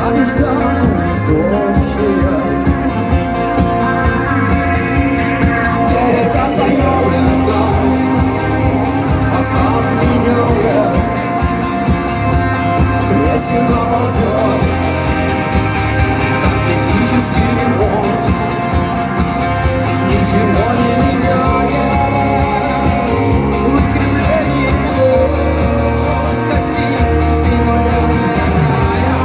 побеждает общее. Перекасаем нас, осад минует, трещина ползет, косметический ремонт, ничего не меняет. В искривлении плоскости симуляция рая.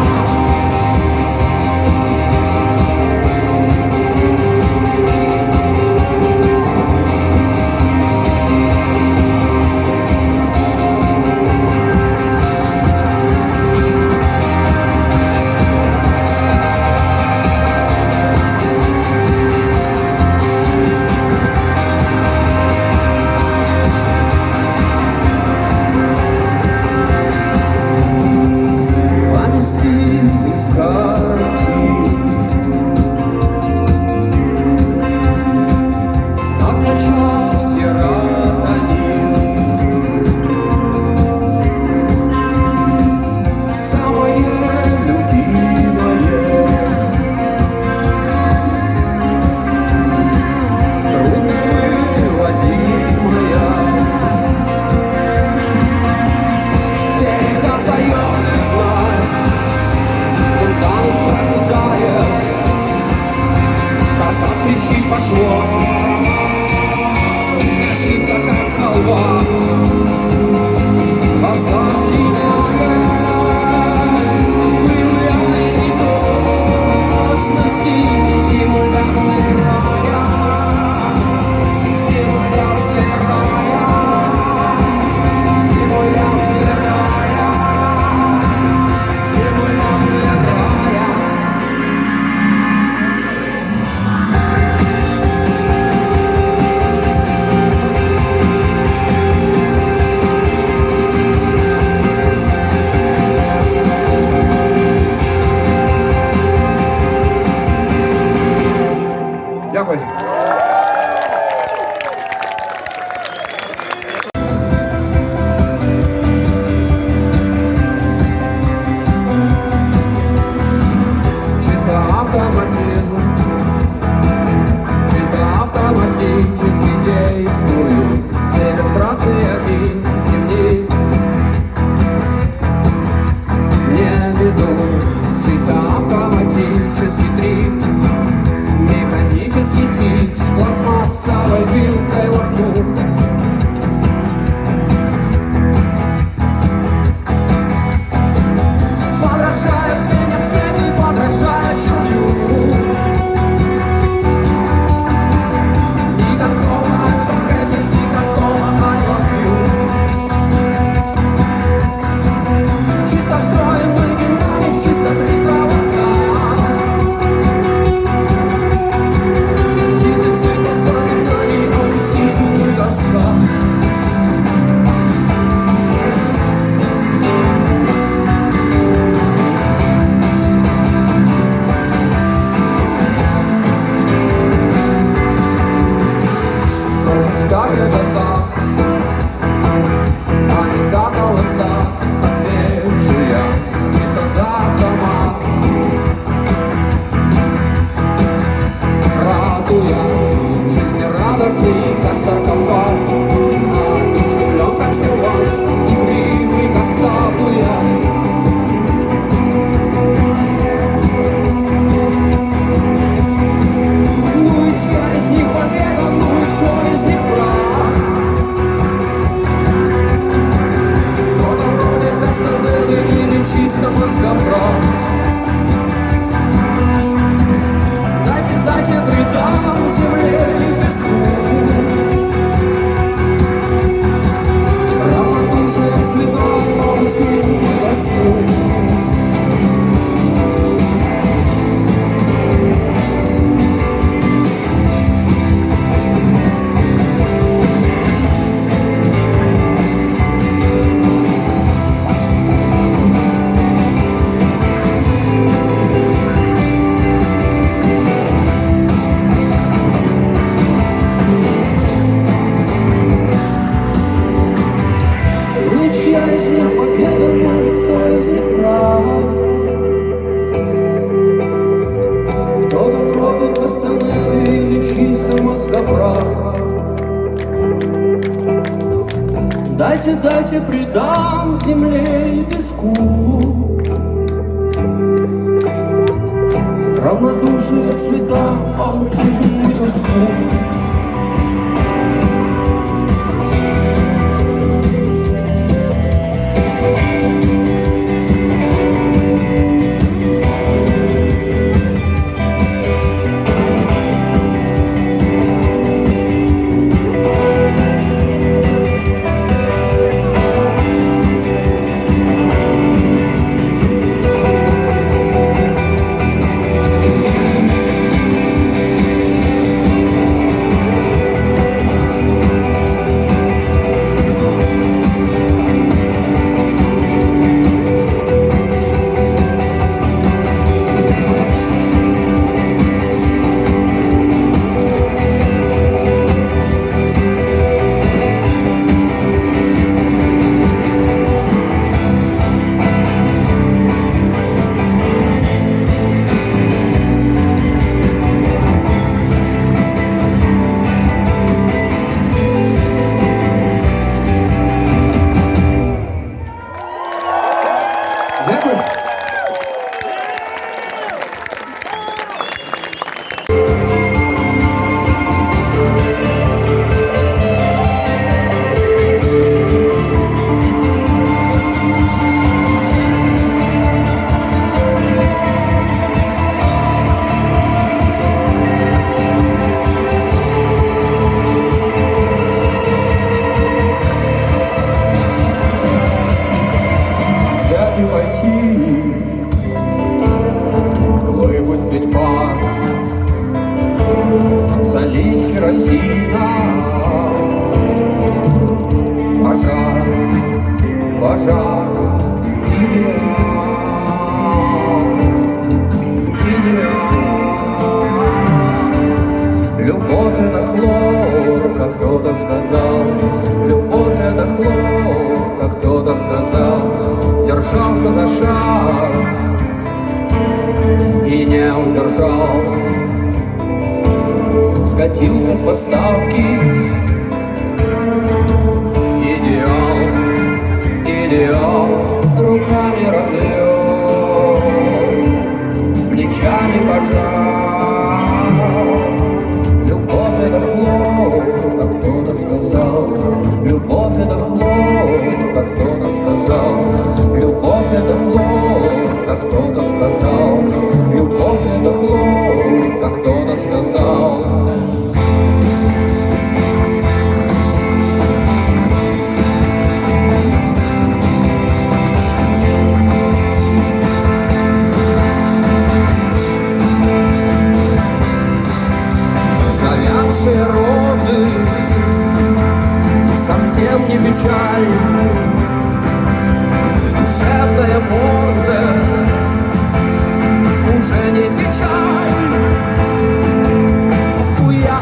Пошло, мяшится как халва, глаза выявляет неточности, симуляция рая, симуляция рая, симуляция рая, симуляция рая. Дякую. Чисто автоматизм, чисто автоматически действую. Все иллюстрации и дневник не веду. Чисто автоматический трип, механический тик с пластмассовой вилкой во рту. Подражая смене в цепи, подражая чую. дайте, предам земле и песку. Равнодушие цвета, аутизм и тоску. Дякую. Взять и пойти, выпустить пар, залить керосина, пожар, пожар, любовь это хлор, как кто-то сказал, любовь это хлор, как кто-то сказал, держался за шаг и не удержал, скатился с подставки. Идеал, идеал, руками развел, плечами пожал. Любовь это хлор, как кто-то сказал, любовь это хлор, как кто-то сказал, любовь это хлор, как кто-то сказал, любовь это хлор, как кто-то сказал. Завяншие розы совсем не печаль, душевная поза уже не печаль. Фуя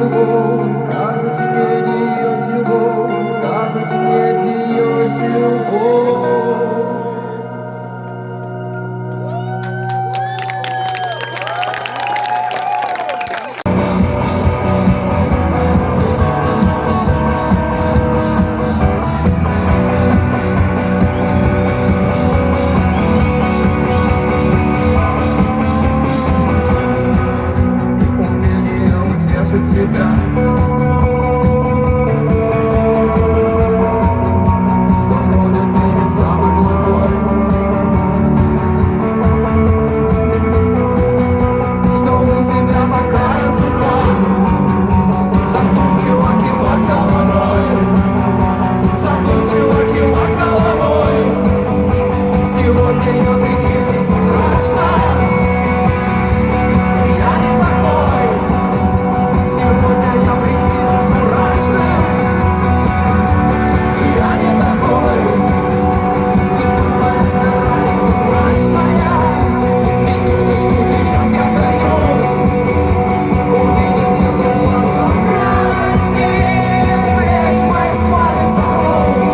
любовь, кажуть, не есть любовь, кажуть, не есть любовь. Себя. Что вроде ты не самый плохой, что у тебя такая судьба, задумчиво кивать головой, задумчиво кивать головой. Сегодня я прикидываюсь мрачно, я не такой. Сегодня я прикидываюсь мрачным, я не такой. Ты думаешь, мне нравится мрачная? Минуточку, сейчас я займусь. Увидишь, я плачу от радости, с плеч моих свалится груз.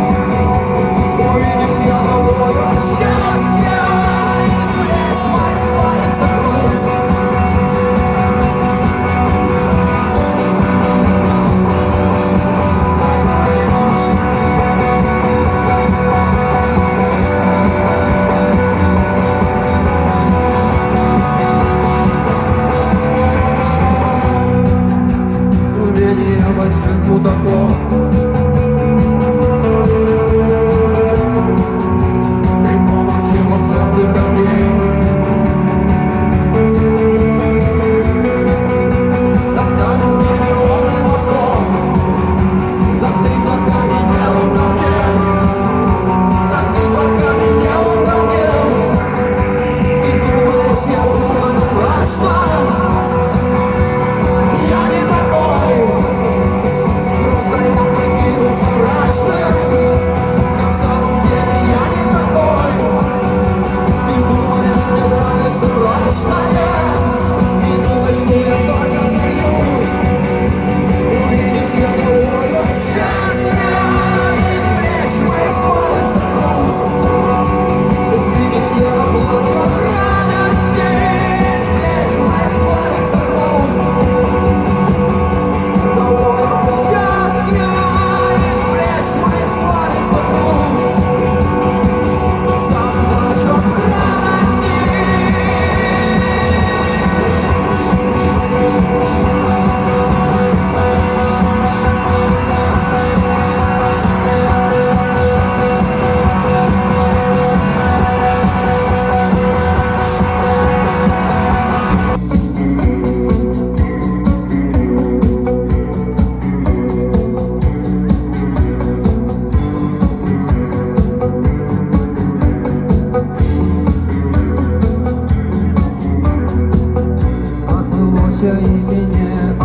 Увидишь, я ловлю от счастья, с плеч моих свалится груз. Умение больших мудаков, при помощи волшебных камней заставить миллионы мозгов застыть в окаменелом говне, застыть в окаменелом говне. И думаешь, я думаю мрачно, я не такой. Просто я прикидывался мрачным, на самом деле я не такой. Ты думаешь, мне нравится мрачное, минуточку я только зальюсь. Увидишь, я ловлю от счастья, из плеч моих свалится груз. Увидишь, я плачу от радости, из плеч моих свалится груз. Ловлю от счастья, из плеч моих свалится груз. Сам плачу от радости.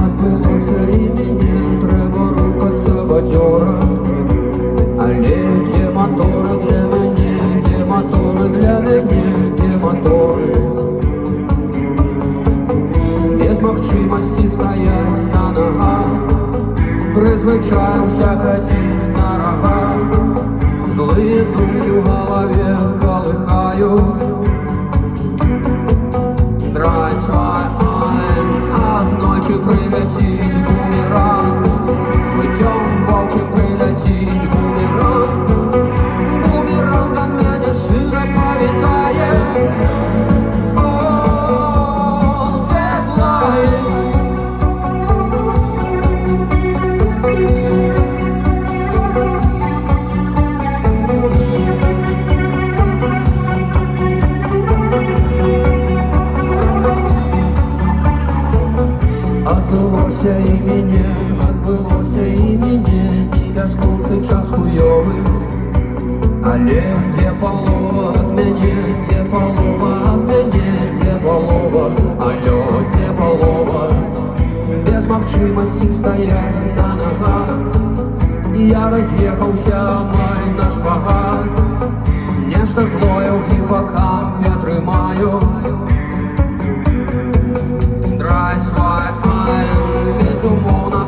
Отбылося і мені, треба рухатися бадьора. Але де мотори для мене, де мотори для мене, де мотори? Без мовчимості стоять на ногах, призвичаємося ходить на рогах. Злые думки в голове колыхают. Драть свой айн, от ночи прилетит бумеранг, с путем волчьим прилетит бумеранг. Бумерангом меня широко витает. О, дедлайн. Отбылося і мене, і бясконцы час хуёвы. Але где полова от мяне, где полова от мяне, где полова, алло, где полова? Без магчымасці стаять на ногах, я разъехался амаль на шпагат. Нешта злое ў гіпакампе трымаю. Драть свой айн, безумоўна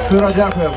Щиро дякую.